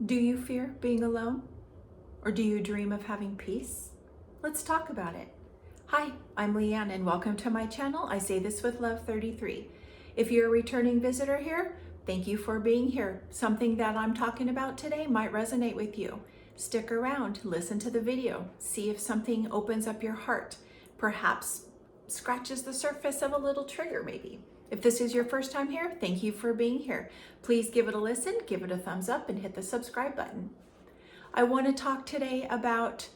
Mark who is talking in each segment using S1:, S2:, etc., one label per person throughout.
S1: Do you fear being alone? Or do you dream of having peace? Let's talk about it. Hi, I'm Leanne and welcome to my channel. I Say This With Love 33. If you're a returning visitor here, thank you for being here. Something that I'm talking about today might resonate with you. Stick around, listen to the video, see if something opens up your heart, perhaps scratches the surface of a little trigger maybe. If this is your first time here, thank you for being here. Please give it a listen, give it a thumbs up, and hit the subscribe button. I want to talk today about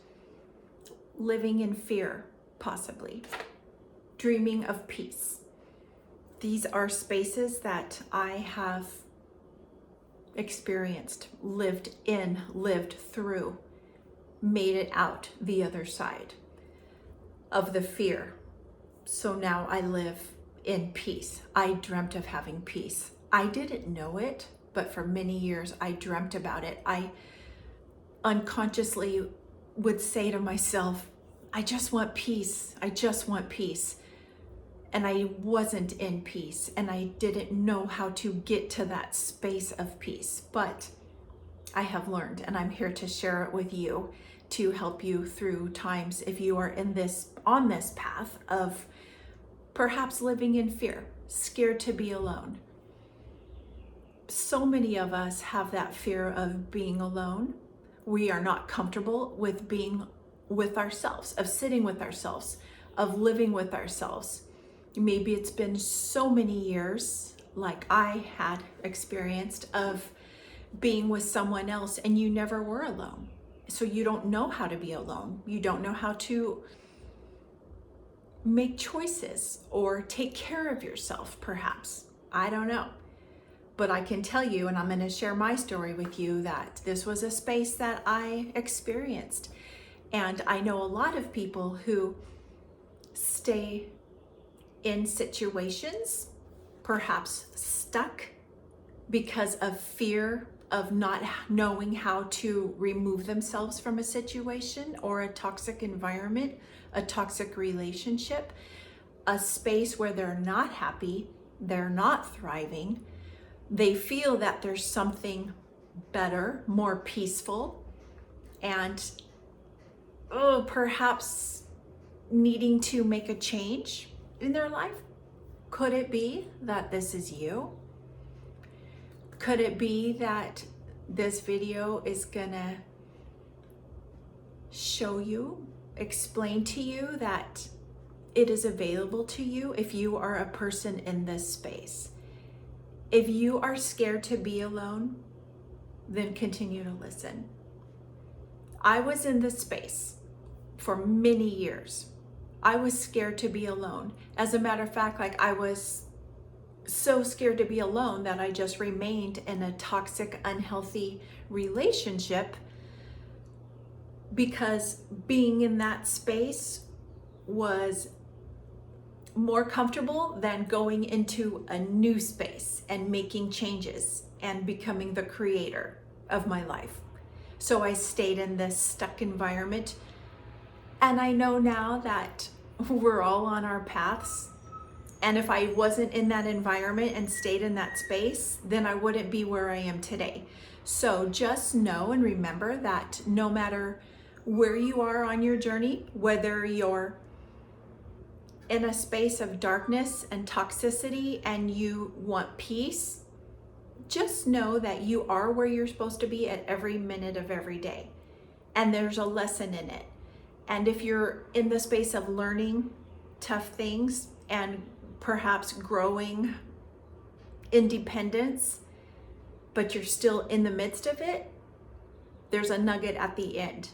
S1: living in fear, possibly. Dreaming of peace. These are spaces that I have experienced, lived in, lived through, made it out the other side of the fear. So now I live in peace. I dreamt of having peace. I didn't know it, but for many years I dreamt about it. I unconsciously would say to myself, I just want peace. I just want peace. And I wasn't in peace, and I didn't know how to get to that space of peace. But I have learned, and I'm here to share it with you to help you through times if you are on this path of perhaps living in fear, scared to be alone. So many of us have that fear of being alone. We are not comfortable with being with ourselves, of sitting with ourselves, of living with ourselves. Maybe it's been so many years, like I had experienced, of being with someone else and you never were alone. So you don't know how to be alone. You don't know how to make choices or take care of yourself, perhaps. I don't know. But I can tell you, and I'm going to share my story with you, that this was a space that I experienced. And I know a lot of people who stay in situations, perhaps stuck because of fear of not knowing how to remove themselves from a situation or a toxic environment, a toxic relationship, a space where they're not happy, they're not thriving. They feel that there's something better, more peaceful, and perhaps needing to make a change in their life. Could it be that this is you? Could it be that this video is gonna show you, explain to you that it is available to you if you are a person in this space? If you are scared to be alone, then continue to listen. I was in this space for many years. I was scared to be alone. As a matter of fact, I was so scared to be alone that I just remained in a toxic, unhealthy relationship, because being in that space was more comfortable than going into a new space and making changes and becoming the creator of my life. So I stayed in this stuck environment. And I know now that we're all on our paths. And if I wasn't in that environment and stayed in that space, then I wouldn't be where I am today. So just know and remember that no matter where you are on your journey, whether you're in a space of darkness and toxicity and you want peace, just know that you are where you're supposed to be at every minute of every day. And there's a lesson in it. And if you're in the space of learning tough things and perhaps growing independence, but you're still in the midst of it, there's a nugget at the end.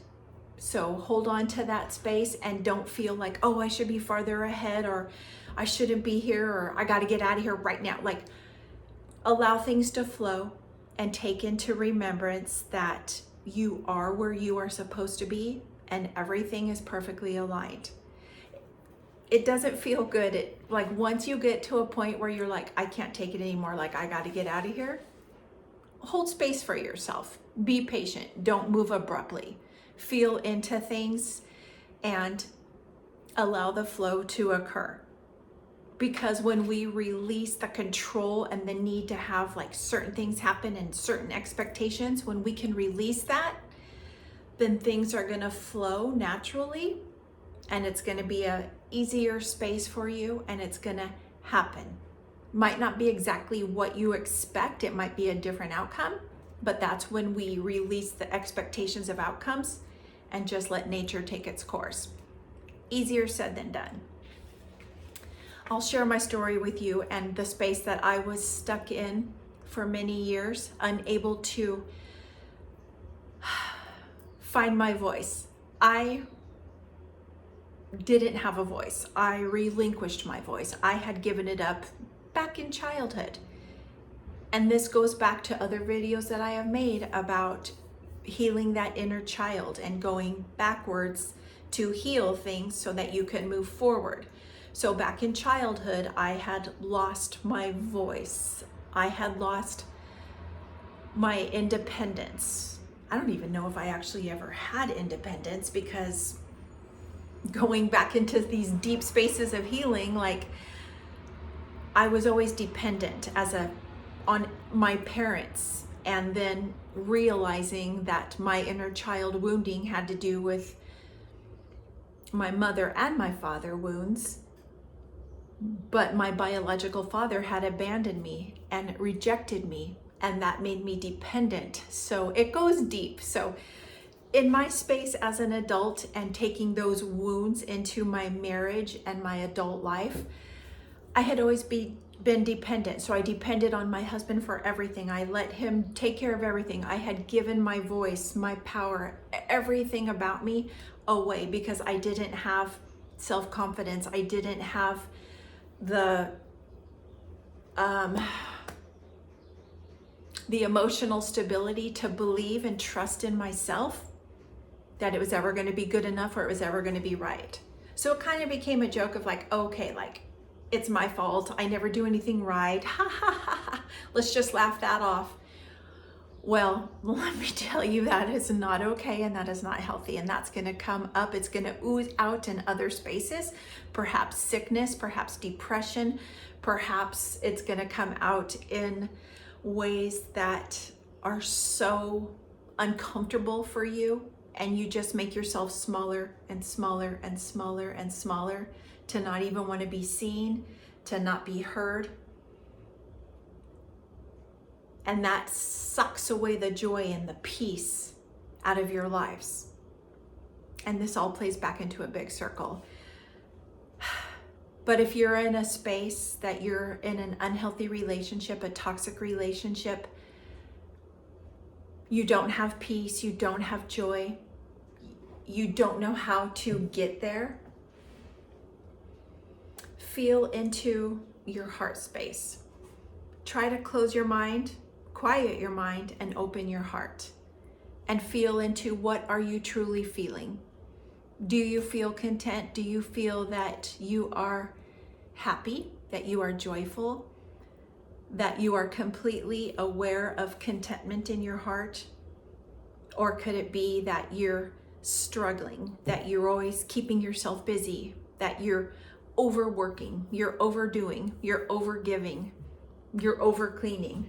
S1: So hold on to that space and don't feel like, oh, I should be farther ahead, or I shouldn't be here, or I got to get out of here right now. Allow things to flow and take into remembrance that you are where you are supposed to be and everything is perfectly aligned. It doesn't feel good. Once you get to a point where you're like, I can't take it anymore, I got to get out of here, hold space for yourself. Be patient. Don't move abruptly. Feel into things and allow the flow to occur. Because when we release the control and the need to have like certain things happen and certain expectations, when we can release that, then things are gonna flow naturally, and it's gonna be a easier space for you, and it's gonna happen. Might not be exactly what you expect, it might be a different outcome, but that's when we release the expectations of outcomes and just let nature take its course. Easier said than done. I'll share my story with you and the space that I was stuck in for many years, unable to find my voice. I didn't have a voice. I relinquished my voice. I had given it up back in childhood. And this goes back to other videos that I have made about healing that inner child and going backwards to heal things so that you can move forward. So back in childhood, I had lost my voice. I had lost my independence. I don't even know if I actually ever had independence, because going back into these deep spaces of healing, like I was always dependent on my parents, and then realizing that my inner child wounding had to do with my mother and my father wounds. But my biological father had abandoned me and rejected me, and that made me dependent. So it goes deep. So in my space as an adult and taking those wounds into my marriage and my adult life, I had always been dependent. So I depended on my husband for everything. I let him take care of everything. I had given my voice, my power, everything about me away because I didn't have self-confidence. I didn't have the emotional stability to believe and trust in myself that it was ever going to be good enough or it was ever going to be right. So it kind of became a joke of like, okay, like it's my fault. I never do anything right. Ha ha ha ha. Let's just laugh that off. Well, let me tell you, that is not okay, and that is not healthy, and that's going to come up. It's going to ooze out in other spaces, perhaps sickness, perhaps depression, perhaps it's going to come out in ways that are so uncomfortable for you, and you just make yourself smaller and smaller and smaller and smaller, to not even want to be seen, to not be heard. And that sucks away the joy and the peace out of your lives. And this all plays back into a big circle. But if you're in a space that you're in an unhealthy relationship, a toxic relationship, you don't have peace, you don't have joy, you don't know how to get there, feel into your heart space. Try to close your mind, quiet your mind, and open your heart, and feel into what are you truly feeling. Do you feel content? Do you feel that you are happy, that you are joyful, that you are completely aware of contentment in your heart? Or could it be that you're struggling, that you're always keeping yourself busy, that you're overworking, you're overdoing, you're overgiving, you're overcleaning,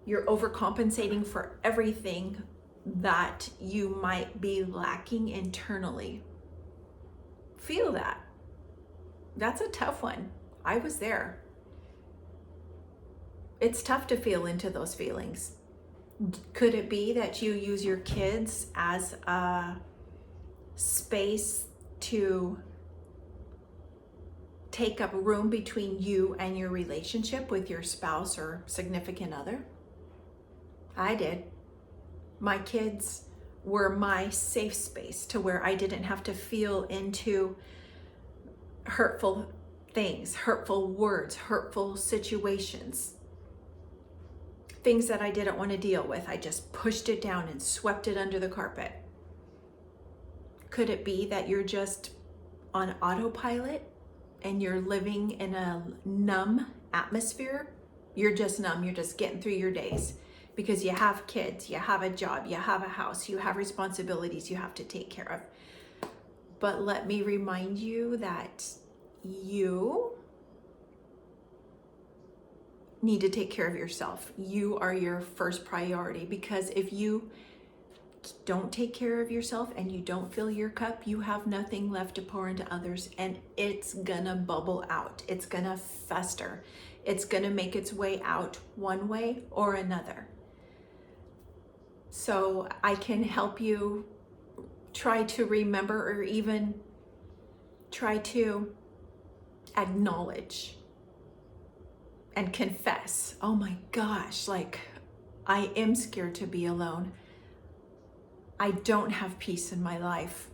S1: you're overcompensating for everything that you might be lacking internally? Feel that. That's a tough one. I was there. It's tough to feel into those feelings. Could it be that you use your kids as a space to take up room between you and your relationship with your spouse or significant other? I did. My kids were my safe space, to where I didn't have to feel into hurtful things, hurtful words, hurtful situations, things that I didn't want to deal with. I just pushed it down and swept it under the carpet. Could it be that you're just on autopilot and you're living in a numb atmosphere? You're just numb. You're just getting through your days because you have kids, you have a job, you have a house, you have responsibilities you have to take care of. But let me remind you that you need to take care of yourself. You are your first priority, because if you don't take care of yourself and you don't fill your cup, you have nothing left to pour into others, and it's gonna bubble out. It's gonna fester. It's gonna make its way out one way or another. So I can help you try to remember, or even try to acknowledge and confess, oh my gosh, like, I am scared to be alone. I don't have peace in my life.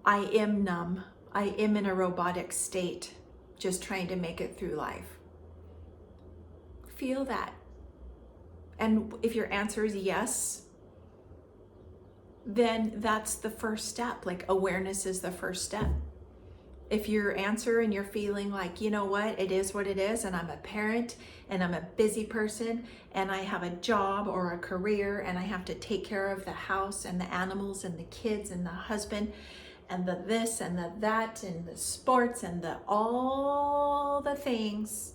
S1: I am numb. I am in a robotic state, just trying to make it through life. Feel that. And if your answer is yes, then that's the first step. Like, awareness is the first step. If your answer and you're feeling like, you know what, it is what it is, and I'm a parent and I'm a busy person and I have a job or a career and I have to take care of the house and the animals and the kids and the husband and the this and the that and the sports and the all the things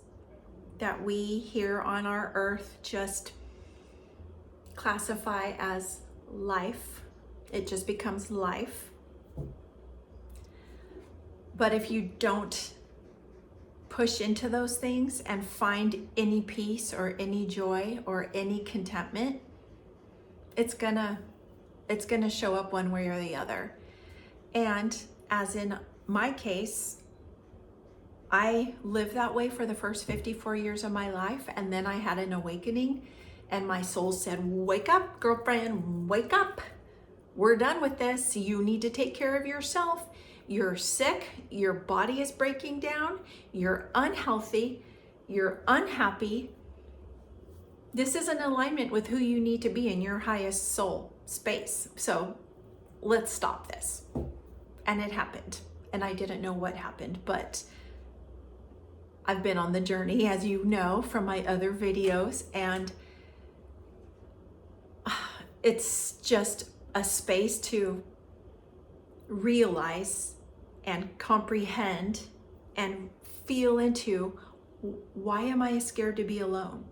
S1: that we here on our earth just classify as life. It just becomes life. But if you don't push into those things and find any peace or any joy or any contentment, it's gonna show up one way or the other. And as in my case, I lived that way for the first 54 years of my life, and then I had an awakening, and my soul said, wake up, girlfriend, wake up. We're done with this. You need to take care of yourself. You're sick, your body is breaking down, you're unhealthy, you're unhappy. This is in alignment with who you need to be in your highest soul space. So let's stop this. And it happened. And I didn't know what happened, but I've been on the journey, as you know, from my other videos, and it's just a space to realize and comprehend and feel into, why am I scared to be alone?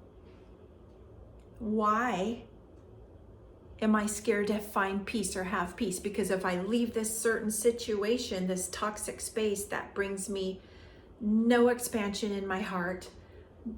S1: Why am I scared to find peace or have peace? Because if I leave this certain situation, this toxic space that brings me no expansion in my heart,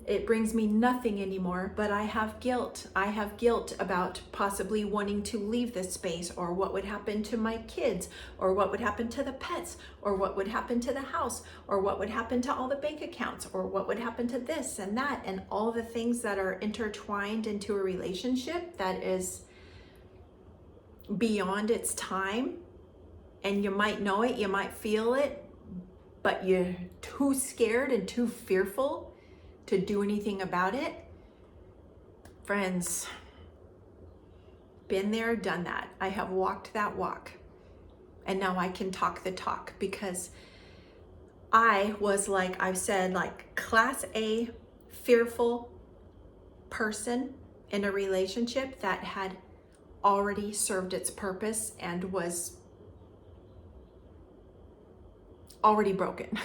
S1: it brings me nothing anymore, but I have guilt. I have guilt about possibly wanting to leave this space, or what would happen to my kids, or what would happen to the pets, or what would happen to the house, or what would happen to all the bank accounts, or what would happen to this and that, and all the things that are intertwined into a relationship that is beyond its time. And you might know it, you might feel it, but you're too scared and too fearful to do anything about it. Friends, been there, done that. I have walked that walk, and now I can talk the talk, because I was, like I've said, like class A fearful person in a relationship that had already served its purpose and was already broken.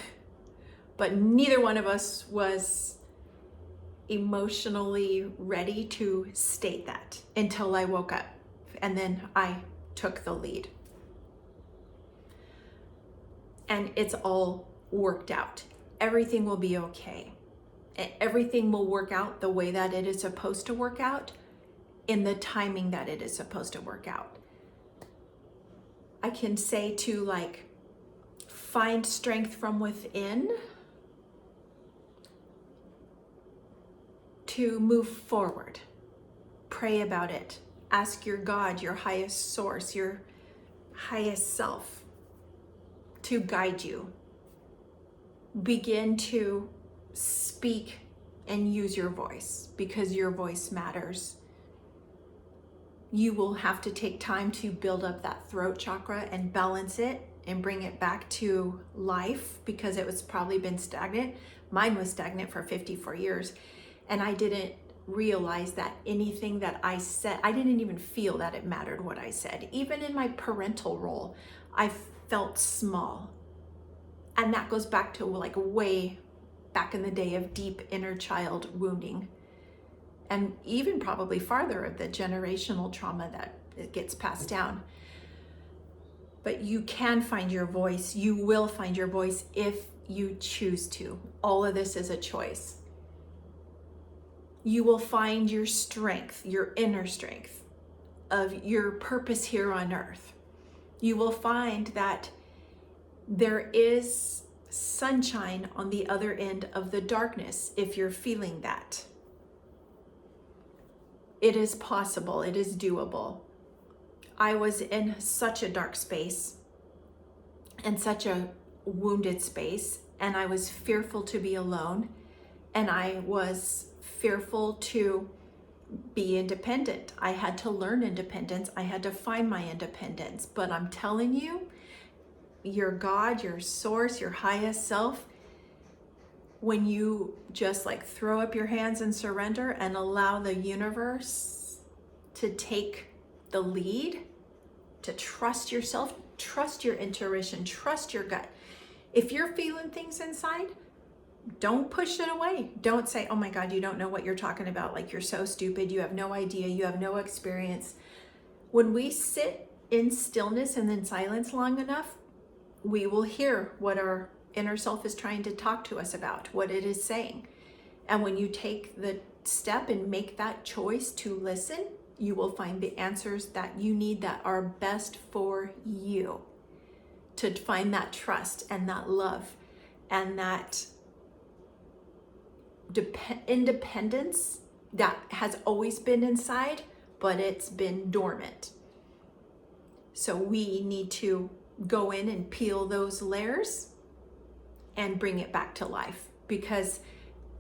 S1: But neither one of us was emotionally ready to state that until I woke up, and then I took the lead. And it's all worked out. Everything will be okay. Everything will work out the way that it is supposed to work out, in the timing that it is supposed to work out. I can say to, like, find strength from within to move forward. Pray about it. Ask your God, your highest source, your highest self, to guide you. Begin to speak and use your voice, because your voice matters. You will have to take time to build up that throat chakra and balance it and bring it back to life, because it was probably been stagnant. Mine was stagnant for 54 years. And I didn't realize that anything that I said, I didn't even feel that it mattered what I said. Even in my parental role, I felt small. And that goes back to, like, way back in the day of deep inner child wounding, and even probably farther of the generational trauma that it gets passed down. But you can find your voice. You will find your voice if you choose to. All of this is a choice. You will find your strength, your inner strength of your purpose here on earth. You will find that there is sunshine on the other end of the darkness if you're feeling that. It is possible, it is doable. I was in such a dark space and such a wounded space, and I was fearful to be alone, and I was fearful to be independent. I had to learn independence. I had to find my independence. But I'm telling you, your God, your source, your highest self, when you just like throw up your hands and surrender and allow the universe to take the lead, to trust yourself, trust your intuition, trust your gut. If you're feeling things inside, don't push it away. Don't say, oh my God, you don't know what you're talking about. Like, you're so stupid. You have no idea. You have no experience. When we sit in stillness and in silence long enough, we will hear what our inner self is trying to talk to us about, what it is saying. And when you take the step and make that choice to listen, you will find the answers that you need that are best for you, to find that trust and that love and that independence that has always been inside, but it's been dormant. So we need to go in and peel those layers and bring it back to life, because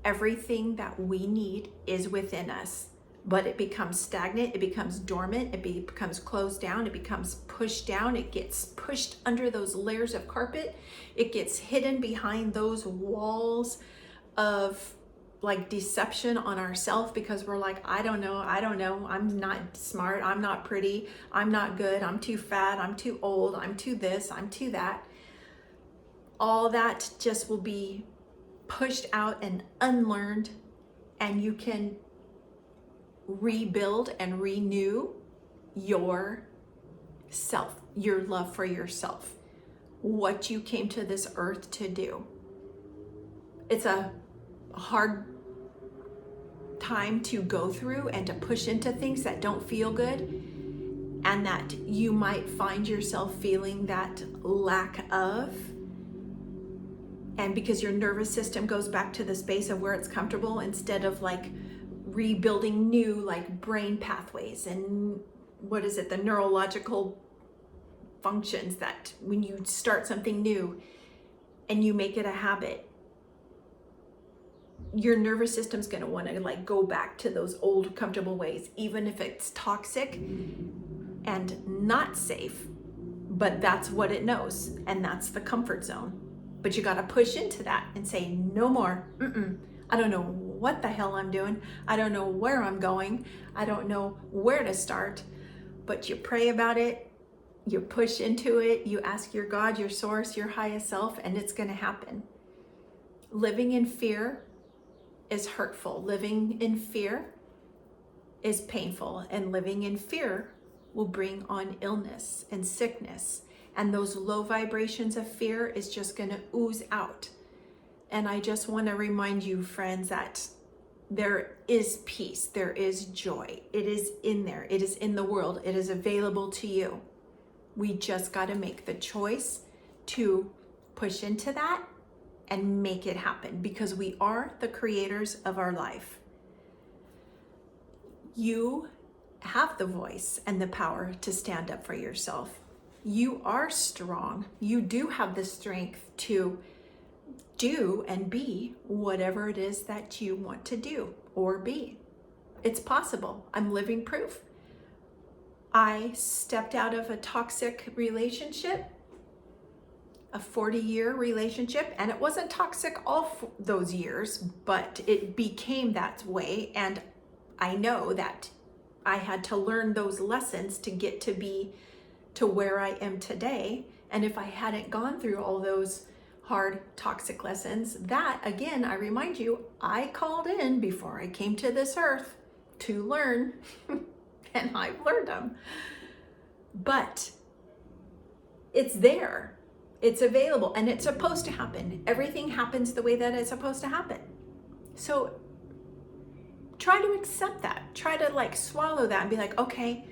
S1: everything that we need is within us, but it becomes stagnant, it becomes dormant, it becomes closed down, it becomes pushed down, it gets pushed under those layers of carpet, it gets hidden behind those walls of like deception on ourselves, because we're like, I don't know, I'm not smart, I'm not pretty, I'm not good, I'm too fat, I'm too old, I'm too this, I'm too that. All that just will be pushed out and unlearned, and you can rebuild and renew your self, your love for yourself, what you came to this earth to do. It's a hard time to go through and to push into things that don't feel good, and that you might find yourself feeling that lack of. And because your nervous system goes back to the space of where it's comfortable, instead of like rebuilding new like brain pathways and the neurological functions, that when you start something new and you make it a habit, your nervous system's going to want to like go back to those old comfortable ways, even if it's toxic and not safe, but that's what it knows, and that's the comfort zone. But you got to push into that and say, no more. I don't know what the hell I'm doing. I don't know where I'm going. I don't know where to start. But you pray about it. You push into it. You ask your God, your source, your highest self, and it's going to happen. Living in fear is hurtful. Living in fear is painful. And living in fear will bring on illness and sickness. And those low vibrations of fear is just going to ooze out. And I just want to remind you, friends, that there is peace, there is joy. It is in there, it is in the world, it is available to you. We just got to make the choice to push into that and make it happen, because we are the creators of our life. You have the voice and the power to stand up for yourself. You are strong. You do have the strength to do and be whatever it is that you want to do or be. It's possible. I'm living proof. I stepped out of a toxic relationship, a 40-year relationship, and it wasn't toxic all those years, but it became that way. And I know that I had to learn those lessons to get to be to where I am today. And if I hadn't gone through all those hard, toxic lessons that, again, I remind you, I called in before I came to this earth to learn, and I've learned them. But it's there, it's available, and it's supposed to happen. Everything happens the way that it's supposed to happen. So try to accept that. Try to like swallow that and be like, okay,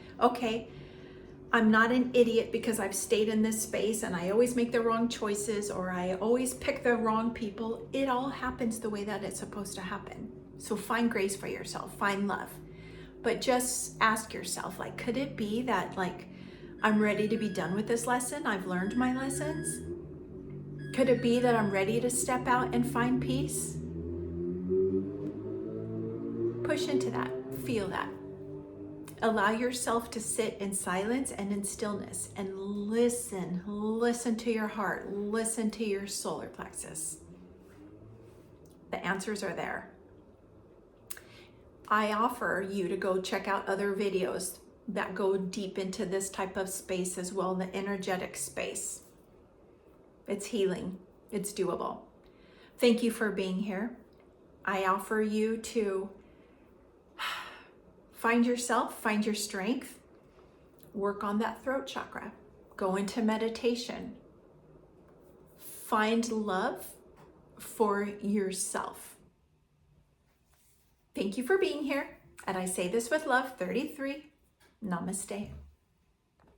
S1: I'm not an idiot because I've stayed in this space and I always make the wrong choices or I always pick the wrong people. It all happens the way that it's supposed to happen. So find grace for yourself, find love. But just ask yourself, like, could it be that like I'm ready to be done with this lesson? I've learned my lessons. Could it be that I'm ready to step out and find peace? Push into that, feel that. Allow yourself to sit in silence and in stillness and listen to your heart, listen to your solar plexus. The answers are there. I offer you to go check out other videos that go deep into this type of space as well, the energetic space. It's healing, it's doable. Thank you for being here. I offer you to find yourself, find your strength, work on that throat chakra, go into meditation, find love for yourself. Thank you for being here. And I say this with love, 33, namaste.